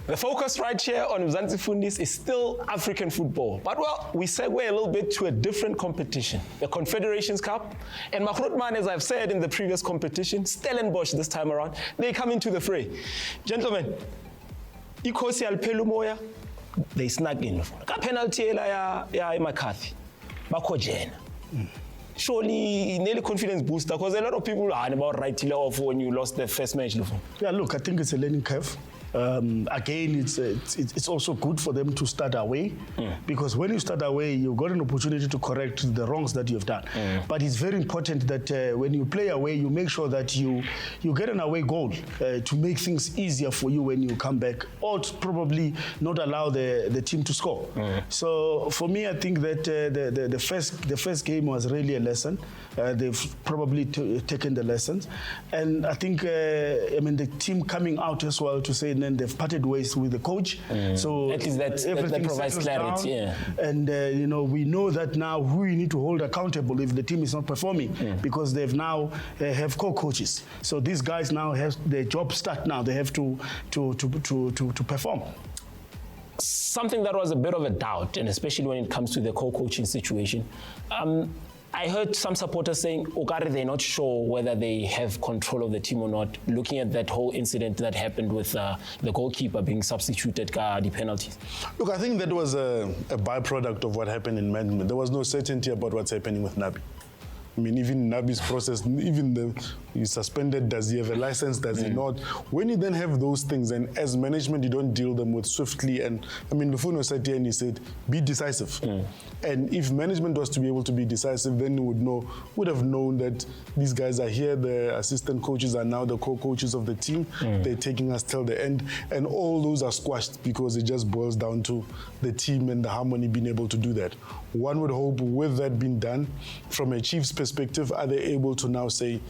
The focus right here on Mzansi Fundis is still African football. But well, we segue a little bit to a different competition, the Confederations Cup. And Makrotman, as I've said in the previous competition, Stellenbosch this time around, they come into the fray. Gentlemen, Ikosi Alpelumoya, they snag in. Ka penalty ya Amakhosi, bako jena. Surely nearly confidence booster, because a lot of people are about writing off when you lost the first match. Yeah, look, I think it's a learning curve. Again, it's also good for them to start away, because when you start away, you've got an opportunity to correct the wrongs that you've done. But it's very important that when you play away, you make sure that you get an away goal to make things easier for you when you come back, or to probably not allow the team to score. So for me, I think that the first game was really a lesson. They've probably taken the lessons, and I think I mean the team coming out as well to say. And they've parted ways with the coach, so at least that provides clarity. And you know, we know that now who you need to hold accountable if the team is not performing, because they've now have co-coaches. So these guys now have their job start now. They have to perform. Something that was a bit of a doubt, and especially when it comes to the co-coaching situation. I heard some supporters saying, Okare, they're not sure whether they have control of the team or not, looking at that whole incident that happened with the goalkeeper being substituted, the penalties. Look, I think that was a byproduct of what happened in management. There was no certainty about what's happening with Nabi. I mean, even Nabi's process, even he's suspended, does he have a license, does he not? When you then have those things, and as management, you don't deal them with swiftly, and I mean, Lufuno sat here and he said, be decisive. And if management was to be able to be decisive, then you would have known that these guys are here, the assistant coaches are now the co-coaches of the team, they're taking us till the end, and all those are squashed because it just boils down to the team and the harmony being able to do that. One would hope with that being done, from a Chiefs perspective, are they able to now say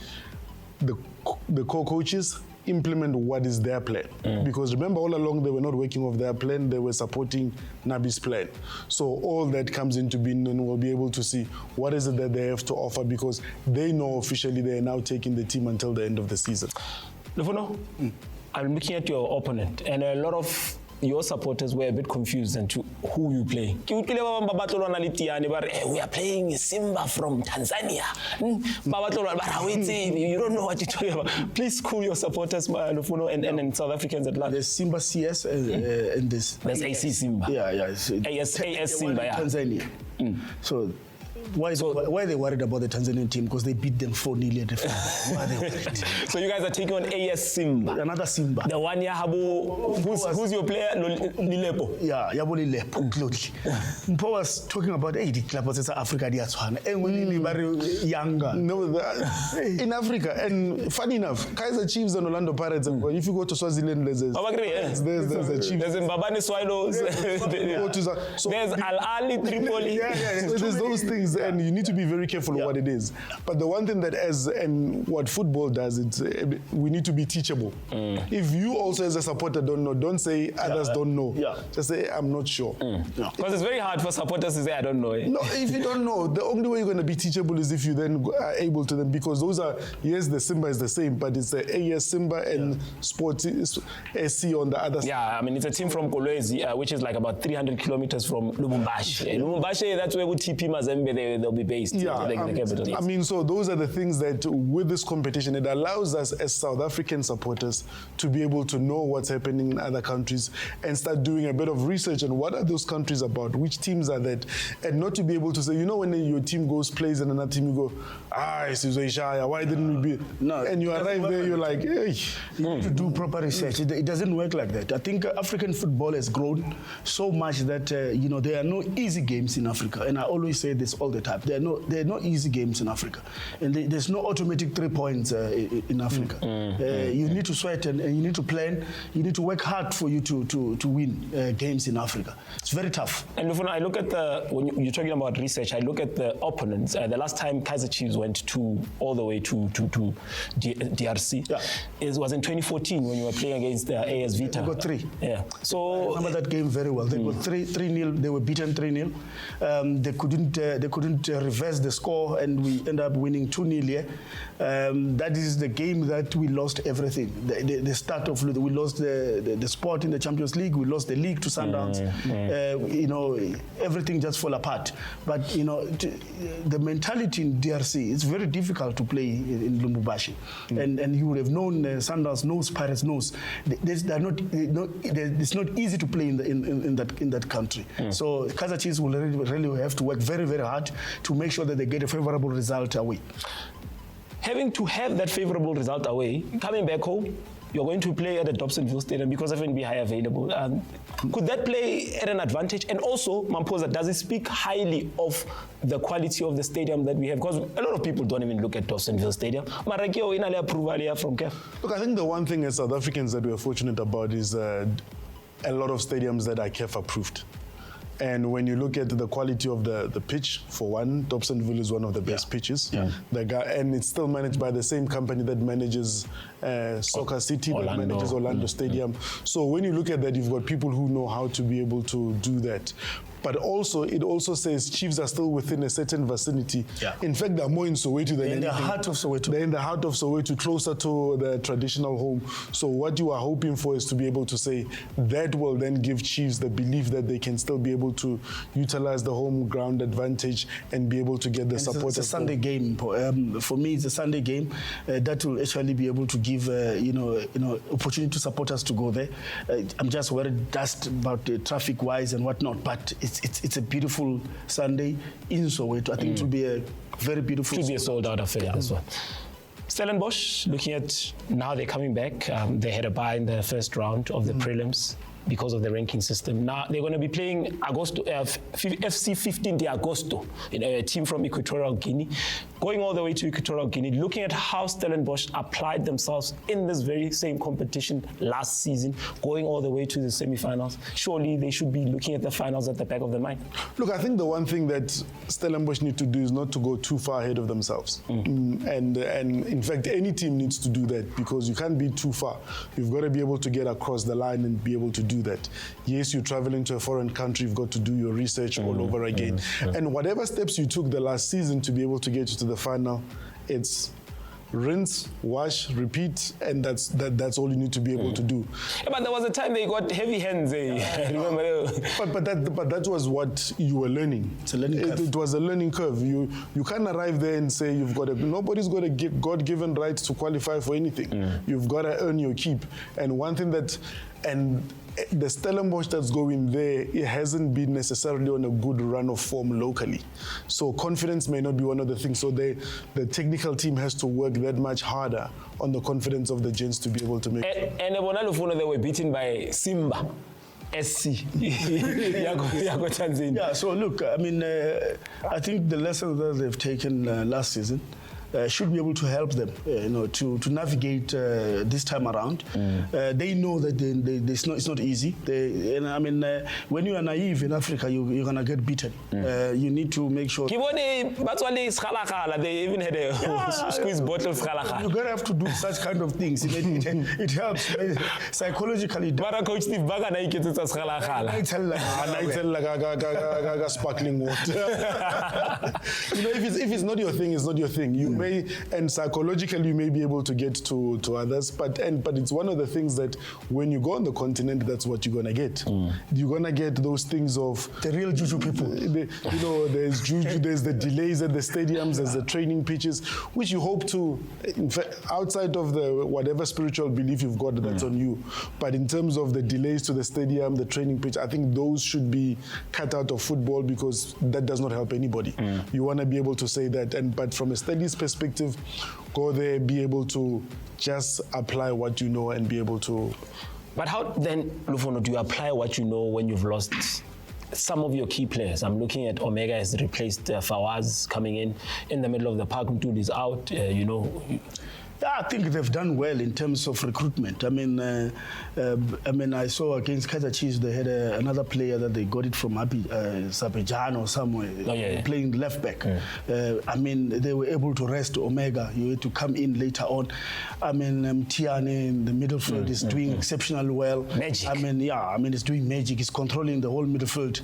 the co-coaches implement what is their plan? Because remember, all along they were not working off their plan, they were supporting Nabi's plan. So all that comes into being, and we'll be able to see what is it that they have to offer, because they know officially they are now taking the team until the end of the season. Lufuno, I'm looking at your opponent, and a lot of your supporters were a bit confused into who you play. We are playing Simba from Tanzania. You don't know what you're talking about. Please cool your supporters, Lufuno, and South Africans at large. There's Simba CS and this. There's AC Simba. AS Simba, yeah. Tanzania. So why are they worried about the Tanzanian team? Because they beat them 4-0 at the final. Why are they worried? So you guys are taking on AS Simba. Another Simba. The one who's your player? Lilepo. Yeah, Yabo Lilepo. Mpo was talking about the clubs in Africa, they are very younger. No, in Africa, and funny enough, Kaizer Chiefs and Orlando Pirates. If you go to Swaziland, there's the Chiefs. There's Mbabane Swallows. There's Al Ali Tripoli. So there's those things. And you need to be very careful of what it is. But the one thing that and what football does, it's we need to be teachable. If you also as a supporter don't know, don't say others don't know. Just say, I'm not sure. Because it's very hard for supporters to say, I don't know. No, if you don't know, the only way you're going to be teachable is if you then are able to them, because those are, yes, the Simba is the same, but it's the AS Simba and Sports SC on the other side. Yeah, I mean, it's a team from Kolwezi, which is like about 300 kilometers from Lubumbashi. Lubumbashi, that's where with TP Mazembe, they'll be based. The capital. I mean, so those are the things that with this competition, it allows us as South African supporters to be able to know what's happening in other countries and start doing a bit of research on what are those countries about, which teams are that, and not to be able to say, you know, when your team plays and another team, you go, why didn't we be? No, and you arrive there, you're like, hey. You need to do proper research. It doesn't work like that. I think African football has grown so much that, you know, there are no easy games in Africa. And I always say this all the time. There are no easy games in Africa, and there's no automatic 3 points in Africa. You need to sweat and you need to plan. You need to work hard for you to win games in Africa. It's very tough. And Lufuno, I look at when you're talking about research, I look at the opponents. The last time Kaizer Chiefs went all the way to DRC, it was in 2014 when you were playing against AS Vita. They got 3. Yeah. So I remember that game very well. They got 3-0. They were beaten 3-0. They couldn't couldn't reverse the score, and we end up winning 2-0 here. That is the game that we lost everything. The start of we lost the spot in the Champions League. We lost the league to Sundowns. You know, everything just fell apart. But you know, the mentality in DRC, it's very difficult to play in Lubumbashi, and you would have known Sundowns knows, Pirates knows. It's not easy to play in that country. So Kaizer Chiefs will really have to work very, very hard to make sure that they get a favorable result away. Having to have that favorable result away, coming back home, you're going to play at the Dobsonville Stadium because FNB High available. Could that play at an advantage? And also, Mamposa, does it speak highly of the quality of the stadium that we have? Because a lot of people don't even look at Dobsonville Stadium. Marakio inale approval from CAF. Look, I think the one thing as South Africans that we're fortunate about is a lot of stadiums that are CAF approved. And when you look at the quality of the pitch, for one, Dobsonville is one of the best pitches. And it's still managed by the same company that manages Soccer City, that manages Orlando Stadium. So when you look at that, you've got people who know how to be able to do that. But also, it also says Chiefs are still within a certain vicinity. In fact, they're more in Soweto than in the heart of Soweto. They're in the heart of Soweto, closer to the traditional home. So what you are hoping for is to be able to say that will then give Chiefs the belief that they can still be able to utilize the home ground advantage and be able to get the support. It's a Sunday game. For me, it's a Sunday game that will actually be able to give opportunity to supporters to go there. I'm just worried just about traffic-wise and whatnot, but it's a beautiful Sunday in Soweto. I think it will be a very beautiful. It should be a sold-out affair as well. Stellenbosch, looking at now they're coming back. They had a bye in the first round of the prelims because of the ranking system. Now they're going to be playing Agosto, FC 15 de Agosto, a team from Equtorial Guinea, going all the way to Equatorial Guinea, looking at how Stellenbosch applied themselves in this very same competition last season, going all the way to the semi-finals. Surely they should be looking at the finals at the back of their mind. Look, I think the one thing that Stellenbosch need to do is not to go too far ahead of themselves. And in fact, any team needs to do that because you can't be too far. You've got to be able to get across the line and be able to do that. Yes, you travel into a foreign country, you've got to do your research all over again. And whatever steps you took the last season to be able to get you to the final, it's rinse, wash, repeat, and that's all you need to be able to do. Yeah, but there was a time they got heavy hands. Remember? But that was what you were learning. It's a learning curve. It was a learning curve. You can't arrive there and say nobody's got a God-given right to qualify for anything. You've got to earn your keep. And one thing the Stellenbosch that's going there, it hasn't been necessarily on a good run of form locally. So confidence may not be one of the things. So the technical team has to work that much harder on the confidence of the gents to be able to make it. And they were beaten by Simba. SC. Yeah, so look, I mean, I think the lessons that they've taken last season should be able to help them, to navigate this time around. They know that it's not easy. When you are naive in Africa, you're gonna get beaten. You need to make sure. They even had a squeeze bottle of schalakala. You're gonna have to do such kind of things. It helps psychologically. Coach Steve Baga na iketsa schalakala. I tell sparkling water. If it's not your thing, it's not your thing. You may, and psychologically you may be able to get to others, but it's one of the things that when you go on the continent, that's what you're gonna get. You're gonna get those things of the real juju people. There's juju, there's the delays at the stadiums, there's the training pitches, which you hope to, in fact, outside of the whatever spiritual belief you've got, that's on you. But in terms of the delays to the stadium, the training pitch, I think those should be cut out of football because that does not help anybody. You want to be able to say that, but from a Stellies perspective, go there, be able to just apply what you know and be able to. But how then, Lufono, do you apply what you know when you've lost some of your key players? I'm looking at Omega has replaced Fawaz coming in the middle of the park. Mtul is out, Yeah, I think they've done well in terms of recruitment. I mean, I saw against Kaizer Chiefs they had another player that they got it from Azerbaijan or somewhere, playing left back. I mean, they were able to rest Omega. You had to come in later on. I mean, Tiane in the midfield is doing exceptionally well. Magic. I mean, he's doing magic. He's controlling the whole midfield.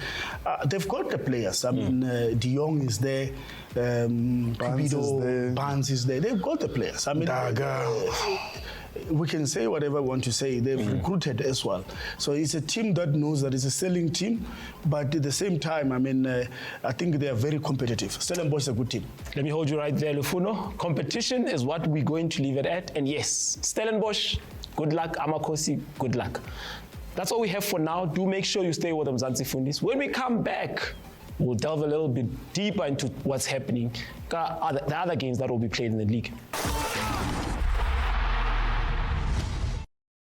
They've got the players. I mean, De Jong is there. Barnes is there. They've got the players. I mean, we can say whatever we want to say. They've recruited as well. So it's a team that knows that it's a selling team, but at the same time, I mean, I think they are very competitive. Stellenbosch is a good team. Let me hold you right there, Lufuno. Competition is what we're going to leave it at. And yes, Stellenbosch, good luck. Amakhosi, good luck. That's all we have for now. Do make sure you stay with them, Mzansi Fundis. When we come back, we'll delve a little bit deeper into what's happening, the other games that will be played in the league.